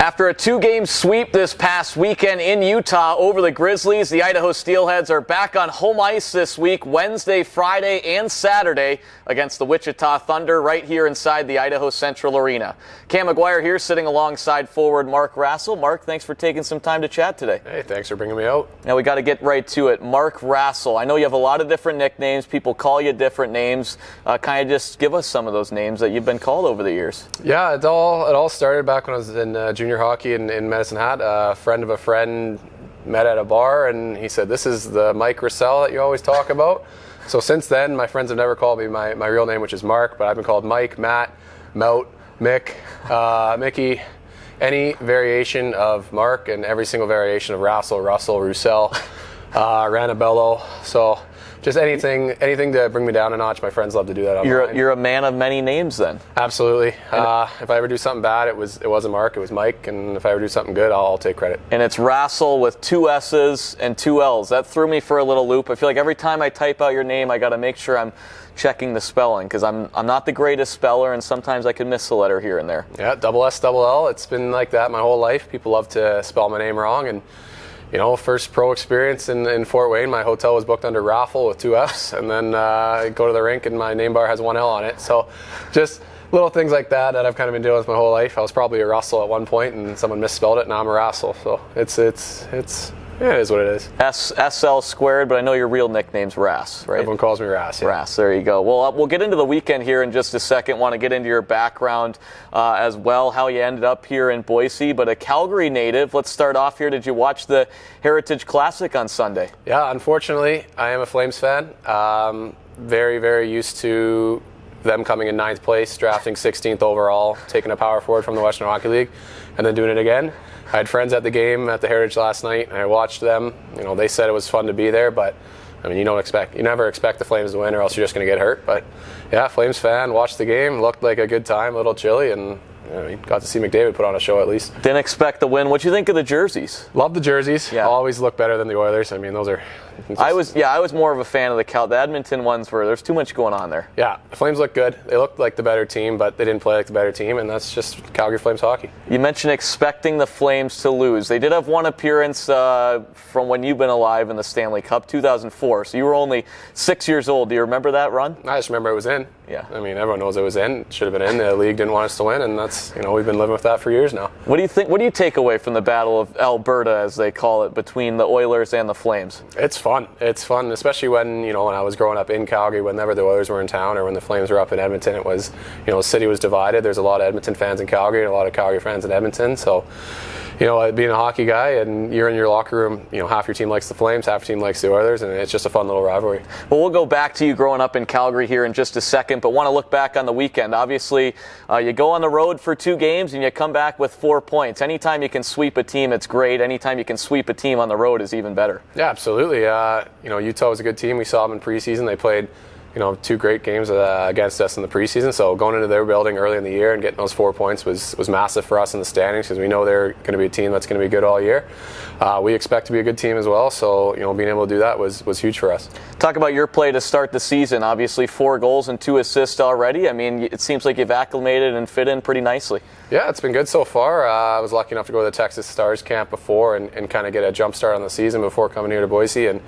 After a two-game sweep this past weekend in Utah over the Grizzlies, the Idaho Steelheads are back on home ice this week, Wednesday, Friday, and Saturday against the Wichita Thunder right here inside the Idaho Central Arena. Cam McGuire here sitting alongside forward Mark Rassell. Mark, thanks for taking some time to chat today. Hey, thanks for bringing me out. Now we got to get right to it. Mark Rassell, I know you have a lot of different nicknames. People call you different names. Kind of just give us some of those names that you've been called over the years. Yeah, it all started back when I was in junior hockey in Medicine Hat. A friend of a friend met at a bar, and he said, "This is the Mike Rassell that you always talk about." So since then, my friends have never called me my real name, which is Mark, but I've been called Mike, Matt, Mout, Mick, Mickey, any variation of Mark, and every single variation of Rassell, Russell, Roussel, Ranabello. So just anything to bring me down a notch. My friends love to do that online. You're a man of many names then. Absolutely. If I ever do something bad, it wasn't Mark, it was Mike. And if I ever do something good, I'll take credit. And it's Rassell with 2 S's and 2 L's. That threw me for a little loop. I feel like every time I type out your name, I got to make sure I'm checking the spelling because I'm not the greatest speller, and sometimes I can miss a letter here and there. Yeah, double S, double L. It's been like that my whole life. People love to spell my name wrong, and you know, first pro experience in Fort Wayne, my hotel was booked under Raffle with 2 F's, and then I go to the rink and my name bar has 1 L on it. So just little things like that I've kind of been dealing with my whole life. I was probably a Russell at one point, and someone misspelled it, and now I'm a Rassell. So it is what it is. SL squared, but I know your real nickname's Rass, right? Everyone calls me Rass. Yeah. Rass, there you go. Well, we'll get into the weekend here in just a second. Want to get into your background as well, how you ended up here in Boise, but a Calgary native. Let's start off here. Did you watch the Heritage Classic on Sunday? Yeah, unfortunately, I am a Flames fan. Very, very used to them coming in 9th place, drafting 16th overall, taking a power forward from the Western Hockey League, and then doing it again. I had friends at the game at the Heritage last night, and I watched them. You know, they said it was fun to be there, but I mean, you never expect the Flames to win, or else you're just going to get hurt. But yeah, Flames fan, watched the game, looked like a good time, a little chilly, and I mean, got to see McDavid put on a show at least. Didn't expect the win. What'd you think of the jerseys? Love the jerseys. Yeah. Always look better than the Oilers. I mean, those are. I was more of a fan of the Edmonton ones where there's too much going on there. Yeah, the Flames look good. They looked like the better team, but they didn't play like the better team, and that's just Calgary Flames hockey. You mentioned expecting the Flames to lose. They did have one appearance from when you've been alive in the Stanley Cup, 2004. So you were only 6 years old. Do you remember that run? I just remember it was in. Yeah. I mean, everyone knows it was in. It should have been in. The league didn't want us to win, and that's, you know, we've been living with that for years now. What do you think? What do you take away from the Battle of Alberta, as they call it, between the Oilers and the Flames? It's fun. It's fun, especially when I was growing up in Calgary. Whenever the Oilers were in town or when the Flames were up in Edmonton, it was, the city was divided. There's a lot of Edmonton fans in Calgary and a lot of Calgary fans in Edmonton. So, being a hockey guy and you're in your locker room, half your team likes the Flames, half your team likes the Oilers, and it's just a fun little rivalry. Well, we'll go back to you growing up in Calgary here in just a second, but want to look back on the weekend. Obviously, you go on the road for 2 games and you come back with 4 points. Anytime you can sweep a team, it's great. Anytime you can sweep a team on the road is even better. Yeah, absolutely. Utah was a good team. We saw them in preseason. They played 2 great games against us in the preseason. So going into their building early in the year and getting those 4 points was massive for us in the standings, because we know they're going to be a team that's going to be good all year. We expect to be a good team as well. So being able to do that was huge for us. Talk about your play to start the season. Obviously 4 goals and 2 assists already. I mean, it seems like you've acclimated and fit in pretty nicely. Yeah, it's been good so far. I was lucky enough to go to the Texas Stars camp before and kind of get a jump start on the season before coming here to Boise. And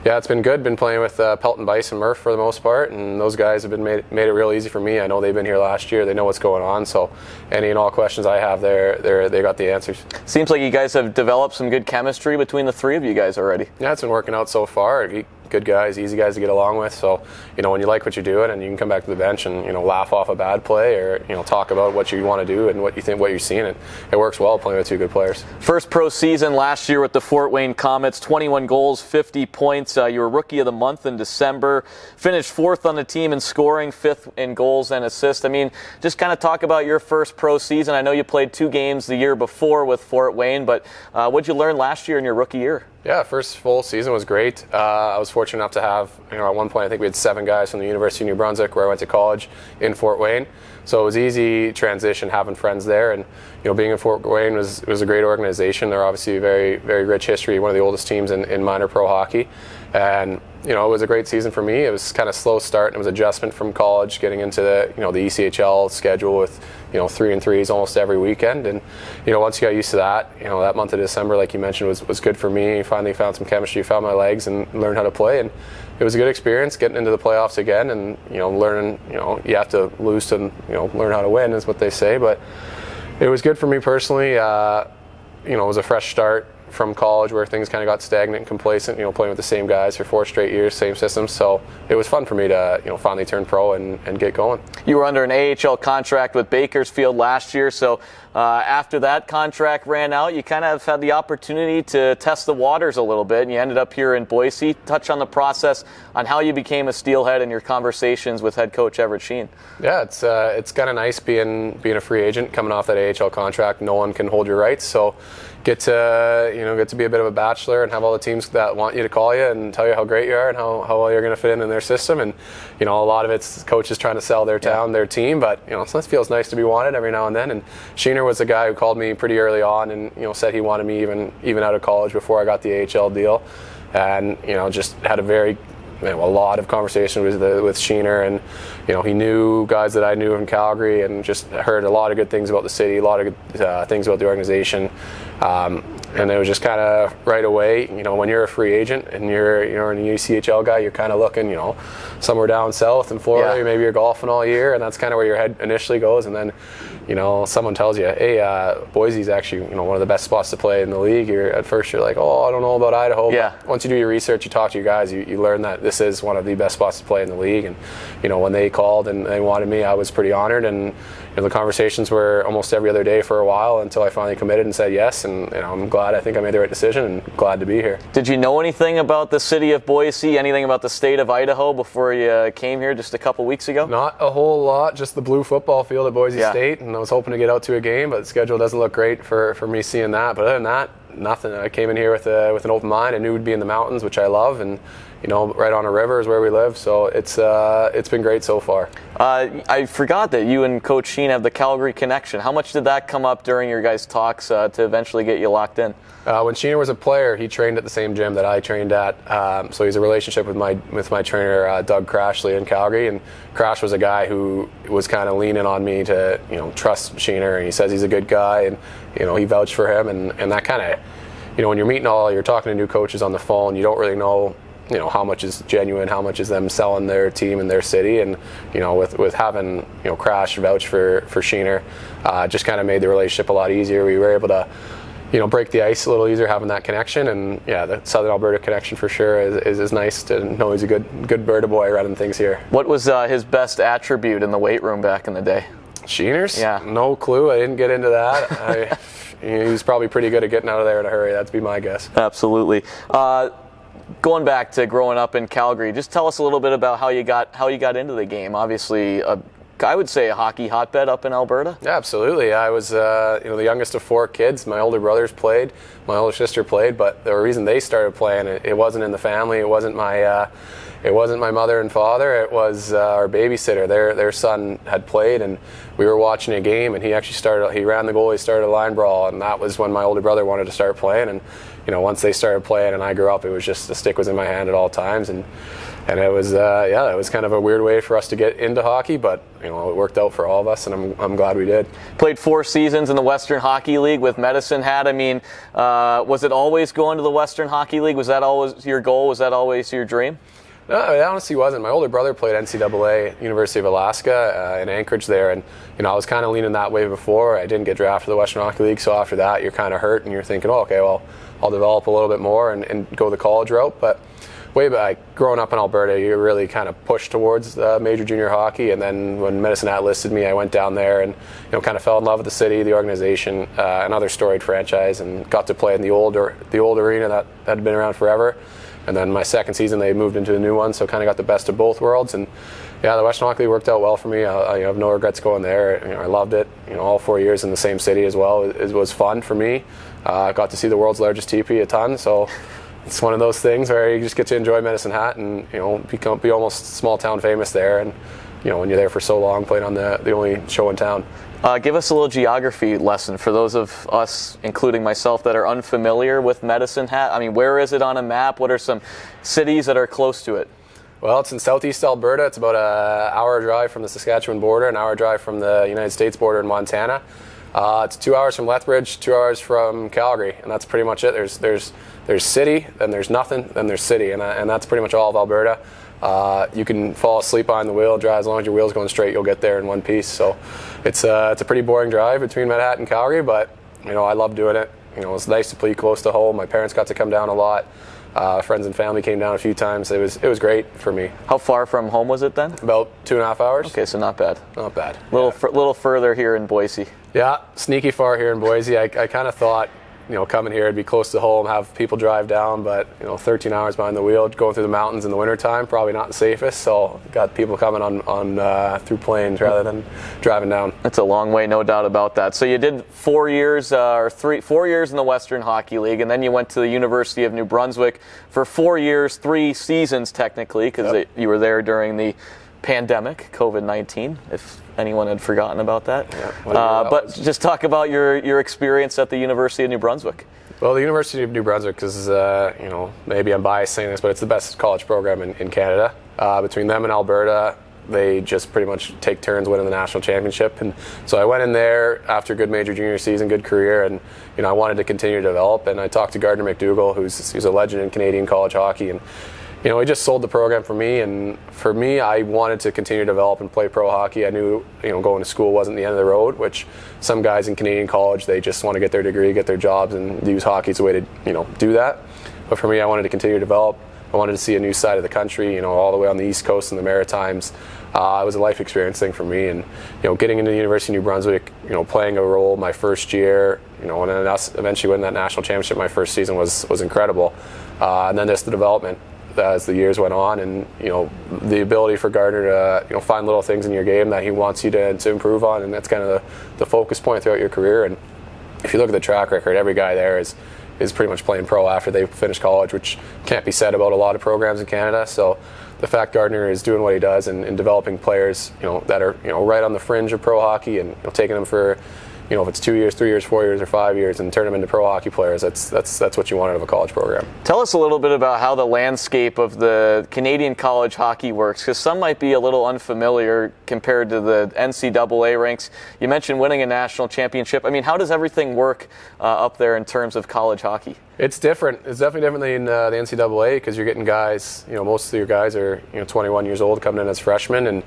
yeah, it's been good. Been playing with Pelton Bice and Murph for the most part, and those guys have been made it real easy for me. I know they've been here last year. They know what's going on. So any and all questions I have, they got the answers. Seems like you guys have developed some good chemistry between the 3 of you guys already. Yeah, it's been working out so far. Good guys, easy guys to get along with. So, when you like what you're doing and you can come back to the bench and, laugh off a bad play or, talk about what you want to do and what you're seeing, it works well playing with 2 good players. First pro season last year with the Fort Wayne Comets, 21 goals, 50 points. You were Rookie of the Month in December. Finished 4th on the team in scoring, 5th in goals and assists. I mean, just kind of talk about your first pro season. I know you played 2 games the year before with Fort Wayne, but what'd you learn last year in your rookie year? Yeah, first full season was great. I was fortunate enough to have, at one point I think we had 7 guys from the University of New Brunswick, where I went to college, in Fort Wayne. So it was easy transition having friends there, and being in Fort Wayne was a great organization. They're obviously a very, very rich history, one of the oldest teams in minor pro hockey. And it was a great season for me. It was kind of slow start, and it was adjustment from college, getting into the the ECHL schedule with 3-3s almost every weekend. And once you got used to that, that month of December, like you mentioned, was good for me. Finally found some chemistry, found my legs, and learned how to play. And it was a good experience getting into the playoffs again, and learning. You have to lose to learn how to win, is what they say. But it was good for me personally. It was a fresh start from college where things kind of got stagnant and complacent, playing with the same guys for 4 straight years, same systems. So it was fun for me to, finally turn pro and get going. You were under an AHL contract with Bakersfield last year, so after that contract ran out, you kind of had the opportunity to test the waters a little bit, and you ended up here in Boise. Touch on the process on how you became a Steelhead and your conversations with head coach Everett Sheen. Yeah, it's kind of nice being a free agent, coming off that AHL contract. No one can hold your rights, so get to be a bit of a bachelor and have all the teams that want you to call you and tell you how great you are and how well you're going to fit in their system. And a lot of it's coaches trying to sell their town, their team, but so it feels nice to be wanted every now and then. And Sheener was the guy who called me pretty early on and said he wanted me even out of college before I got the AHL deal, and just had a lot of conversation with Sheener, and he knew guys that I knew in Calgary, and just heard a lot of good things about the city, a lot of good things about the organization, and it was just kind of right away. When you're a free agent and you're an ECHL guy, you're kind of looking somewhere down south in Florida. Yeah. Maybe you're golfing all year, and that's kind of where your head initially goes. And then someone tells you, hey, Boise's actually one of the best spots to play in the league. At first you're like, oh, I don't know about Idaho. Yeah. But once you do your research, you talk to your guys, you learn that this is one of the best spots to play in the league. And when they called and they wanted me, I was pretty honored. And the conversations were almost every other day for a while until I finally committed and said yes. And I'm glad. I think I made the right decision and glad to be here. Did you know anything about the city of Boise, anything about the state of Idaho before you came here just a couple weeks ago? Not a whole lot, just the blue football field at Boise State, and I was hoping to get out to a game, but the schedule doesn't look great for me seeing that. But other than that, nothing. I came in here with an open mind. I knew we'd be in the mountains, which I love, and right on a river is where we live, so it's been great so far. I forgot that you and Coach Sheen have the Calgary connection. How much did that come up during your guys' talks to eventually get you locked in? When Sheener was a player, he trained at the same gym that I trained at, so he's a relationship with my trainer Doug Crashley in Calgary, and Crash was a guy who was kind of leaning on me to trust Sheener, and he says he's a good guy, and he vouched for him, and that kind of when you're talking to new coaches on the phone, you don't really know how much is genuine, how much is them selling their team and their city, and with having Crash vouch for Sheener, just kind of made the relationship a lot easier. We were able to break the ice a little easier having that connection, and the Southern Alberta connection for sure is nice to know he's a good Berta boy running things here. What was his best attribute in the weight room back in the day? Sheener's? Yeah. No clue. I didn't get into that. He was probably pretty good at getting out of there in a hurry. That'd be my guess. Absolutely. Going back to growing up in Calgary, just tell us a little bit about how you got into the game. Obviously, I would say a hockey hotbed up in Alberta. Yeah, absolutely. I was the youngest of 4 kids. My older brothers played, my older sister played, but the reason they started playing, it wasn't in the family. It wasn't my mother and father. It was our babysitter. Their son had played, and we were watching a game, and he ran the goal. He started a line brawl, and that was when my older brother wanted to start playing. And once they started playing and I grew up, it was just the stick was in my hand at all times, and it was it was kind of a weird way for us to get into hockey, but it worked out for all of us, and I'm glad we did. Played 4 seasons in the Western Hockey League with Medicine Hat. I mean, was it always going to the Western Hockey League? Was that always your goal? Was that always your dream? No, it honestly wasn't. My older brother played NCAA, University of Alaska, in Anchorage there, and I was kind of leaning that way before. I didn't get drafted to the Western Hockey League, so after that, you're kind of hurt, and you're thinking, oh, okay, well, I'll develop a little bit more and go the college route. But way back, growing up in Alberta, you really kind of pushed towards major junior hockey, and then when Medicine Hat listed me, I went down there and kind of fell in love with the city, the organization, another storied franchise, and got to play in the old arena that had been around forever. And then my second season, they moved into a new one, so kind of got the best of both worlds. And the Western Hockey League worked out well for me. I have no regrets going there. I loved it. All 4 years in the same city as well. It was fun for me. I got to see the world's largest teepee a ton, so it's one of those things where you just get to enjoy Medicine Hat and be almost small town famous there. And when you're there for so long, playing on the only show in town. Give us a little geography lesson for those of us, including myself, that are unfamiliar with Medicine Hat. I mean, where is it on a map? What are some cities that are close to it? Well, it's in southeast Alberta. It's about an hour drive from the Saskatchewan border, an hour drive from the United States border in Montana. It's 2 hours from Lethbridge, 2 hours from Calgary, and that's pretty much it. There's city, then there's nothing, then there's city, and that's pretty much all of Alberta. You can fall asleep behind the wheel, drive as long as your wheel's going straight, you'll get there in one piece. So it's a pretty boring drive between Medhat and Calgary, but I love doing it. It's nice to play close to home. My parents got to come down a lot. Friends and family came down a few times. It was great for me. How far from home was it then? About 2.5 hours. Okay, so not bad. Not bad. Little further here in Boise. Yeah, sneaky far here in Boise. I kind of thought, coming here, it'd be close to home, have people drive down, but 13 hours behind the wheel, going through the mountains in the wintertime, probably not the safest. So got people coming on through planes rather than driving down. It's a long way, no doubt about that. So you did 4 years or 4 years in the Western Hockey League, and then you went to the University of New Brunswick for 4 years, 3 seasons technically, because you were there during the pandemic, COVID-19, if anyone had forgotten about that. Yeah, but just talk about your experience at the University of New Brunswick. Well, the University of New Brunswick is, maybe I'm biased saying this, but it's the best college program in Canada. Between them and Alberta, they just pretty much take turns winning the national championship. And so I went in there after a good major junior season, good career, and I wanted to continue to develop. And I talked to Gardner McDougall, who's a legend in Canadian college hockey, and he just sold the program for me, and for me, I wanted to continue to develop and play pro hockey. I knew, going to school wasn't the end of the road, which some guys in Canadian college, they just want to get their degree, get their jobs, and use hockey as a way to, do that. But for me, I wanted to continue to develop. I wanted to see a new side of the country, all the way on the East Coast and the Maritimes. It was a life experience thing for me, and getting into the University of New Brunswick, playing a role my first year, and then us eventually winning that national championship my first season was incredible. And then just the development as the years went on, and the ability for Gardner to find little things in your game that he wants you to improve on, and that's kind of the focus point throughout your career. And if you look at the track record, every guy there is pretty much playing pro after they finish college, which can't be said about a lot of programs in Canada. So the fact Gardner is doing what he does and developing players that are right on the fringe of pro hockey, and taking them for if it's 2 years, 3 years, 4 years, or 5 years, and turn them into pro hockey players, that's what you want out of a college program. Tell us a little bit about how the landscape of the Canadian college hockey works, because some might be a little unfamiliar compared to the NCAA ranks. You mentioned winning a national championship. I mean, how does everything work up there in terms of college hockey? It's different. It's definitely different than the NCAA, because you're getting guys, most of your guys are 21 years old coming in as freshmen, and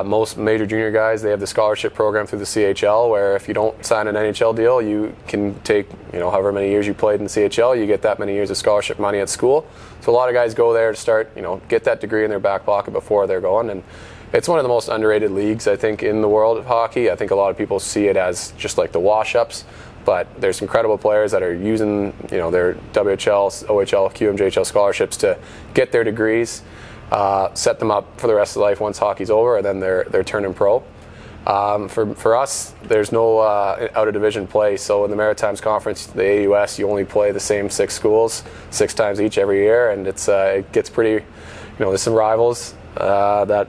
most major junior guys, they have the scholarship program through the CHL, where if you don't sign an NHL deal, you can take however many years you played in the CHL, you get that many years of scholarship money at school. So a lot of guys go there to start, get that degree in their back pocket before they're going, and it's one of the most underrated leagues, I think, in the world of hockey. I think a lot of people see it as just like the wash-ups, but there's incredible players that are using their WHL, OHL, QMJHL scholarships to get their degrees, set them up for the rest of life once hockey's over, and then they're turning pro. For us, there's no out of division play. So in the Maritimes Conference, the AUS, you only play the same 6 schools 6 times each every year, and it gets pretty. There's some rivals that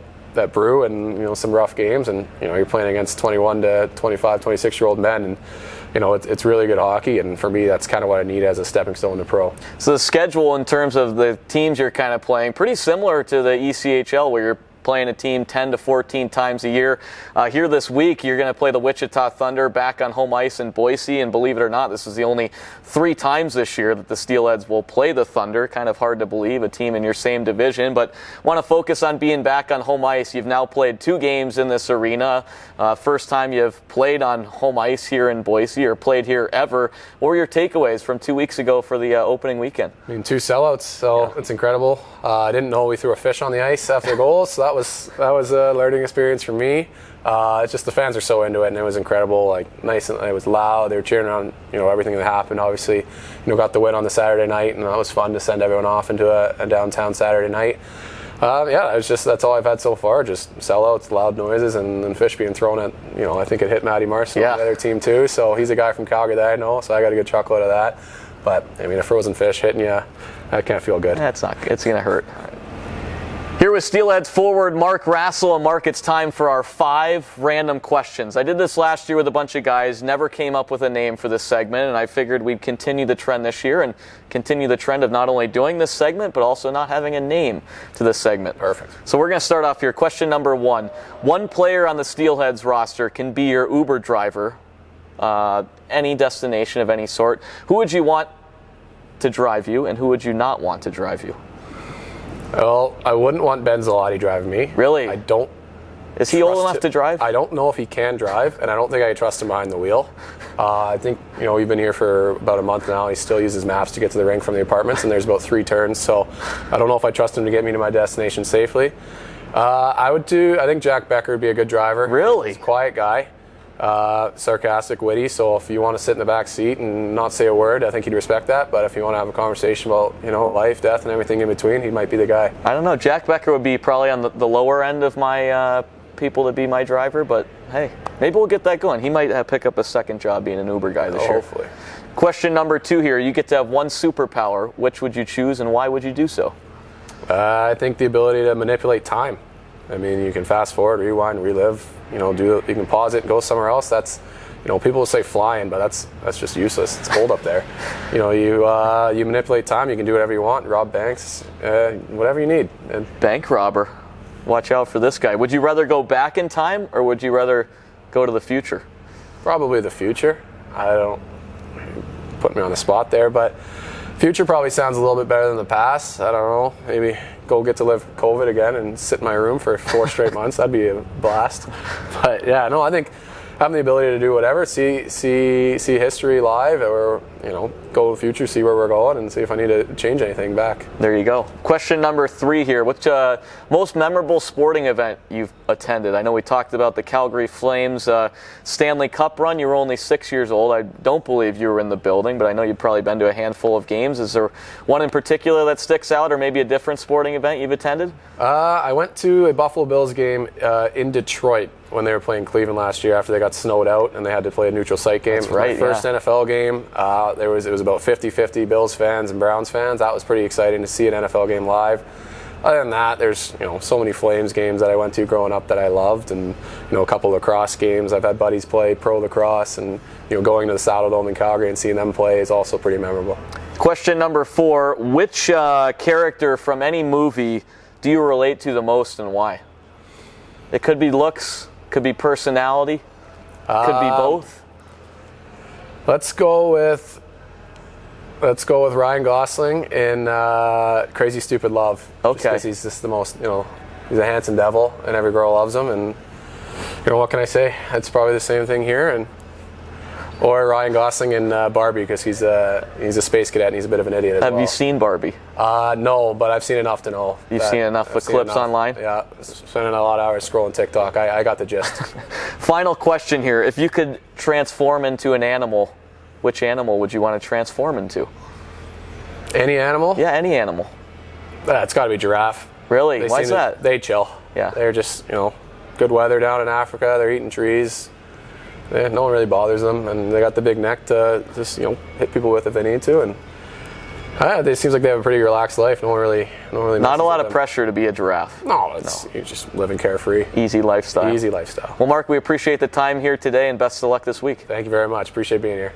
brew, and some rough games, and you're playing against 21 to 25, 26-year-old men, and it's really good hockey, and for me, that's kind of what I need as a stepping stone to pro. So the schedule in terms of the teams you're kind of playing, pretty similar to the ECHL, where you're playing a team 10 to 14 times a year. Here this week, you're going to play the Wichita Thunder back on home ice in Boise, and believe it or not, this is the only 3 times this year that the Steelheads will play the Thunder. Kind of hard to believe, a team in your same division, but want to focus on being back on home ice. You've now played 2 games in this arena. First time you've played on home ice here in Boise, or played here ever. What were your takeaways from 2 weeks ago for the opening weekend? 2 sellouts, so It's incredible. I didn't know we threw a fish on the ice after goals, so that was a learning experience for me. It's just the fans are so into it, and it was incredible. Like, nice, and it was loud. They were cheering on everything that happened. Obviously, got the win on the Saturday night, and that was fun to send everyone off into a downtown Saturday night. It was just, that's all I've had so far, just sellouts, loud noises, and then fish being thrown at, I think it hit Matty Marson on the other team too. So he's a guy from Calgary that I know, so I got a good chuckle out of that. But a frozen fish hitting you, that can't feel good. That's not. It's gonna hurt. Here Here with Steelheads forward Mark Rassell. And Mark, it's time for our 5 random questions. I did this last year with a bunch of guys, never came up with a name for this segment, and I figured we'd continue the trend this year and continue the trend of not only doing this segment, but also not having a name to this segment. Perfect. So we're going to start off here. Question number 1. One player on the Steelheads roster can be your Uber driver, any destination of any sort. Who would you want to drive you, and who would you not want to drive you? Well, I wouldn't want Ben Zalotti driving me. Really? I don't. Is he old enough to drive? I don't know if he can drive, and I don't think I trust him behind the wheel. I think, we've been here for about a month now. He still uses maps to get to the rink from the apartments, and there's about 3 turns, so I don't know if I trust him to get me to my destination safely. I think Jack Becker would be a good driver. Really? He's a quiet guy. Sarcastic, witty, so if you want to sit in the back seat and not say a word, I think he'd respect that. But if you want to have a conversation about, life, death, and everything in between, he might be the guy. I don't know. Jack Becker would be probably on the lower end of my people to be my driver, but hey, maybe we'll get that going. He might pick up a second job being an Uber guy this year. Hopefully. Question number 2 here. You get to have one superpower. Which would you choose, and why would you do so? I think the ability to manipulate time. I mean, you can fast forward, rewind, relive. You can pause it and go somewhere else. That's, people will say flying, but that's just useless. It's cold up there. You manipulate time. You can do whatever you want. Rob banks, whatever you need. And bank robber. Watch out for this guy. Would you rather go back in time, or would you rather go to the future? Probably the future. I don't put me on the spot there, but future probably sounds a little bit better than the past. I don't know. Maybe go get to live COVID again and sit in my room for 4 straight months. That'd be a blast. But yeah, no, I think having the ability to do whatever, see history live, or go to the future, see where we're going, and see if I need to change anything back. There you go. Question number 3 here. What's most memorable sporting event you've attended? I know we talked about the Calgary Flames Stanley Cup run. You were only 6 years old. I don't believe you were in the building, but I know you've probably been to a handful of games. Is there one in particular that sticks out, or maybe a different sporting event you've attended? I went to a Buffalo Bills game in Detroit when they were playing Cleveland last year after they got snowed out and they had to play a neutral site game. That's right, it was my first NFL game. It was about 50-50 Bills fans and Browns fans. That was pretty exciting to see an NFL game live. Other than that, there's so many Flames games that I went to growing up that I loved, and a couple of lacrosse games. I've had buddies play pro lacrosse, and going to the Saddle Dome in Calgary and seeing them play is also pretty memorable. Question number 4: which character from any movie do you relate to the most, and why? It could be looks, could be personality, could be both. Let's go with Ryan Gosling in Crazy Stupid Love. Okay. Just 'cause he's just the most, he's a handsome devil, and every girl loves him. And what can I say? It's probably the same thing here. Or Ryan Gosling in Barbie, because he's a space cadet and he's a bit of an idiot as well. Have you seen Barbie? No, but I've seen enough to know. You've seen enough of clips online? Yeah, spending a lot of hours scrolling TikTok. I got the gist. Final question here. If you could transform into an animal, which animal would you want to transform into? Any animal? Yeah, any animal. It's got to be giraffe. Really? Why's that? They chill. Yeah. They're just, good weather down in Africa. They're eating trees. No one really bothers them, and they got the big neck to just hit people with if they need to. And it seems like they have a pretty relaxed life. No one really. Not a lot of pressure to be a giraffe. No, you're just living carefree. Easy lifestyle. Easy lifestyle. Well, Mark, we appreciate the time here today, and best of luck this week. Thank you very much. Appreciate being here.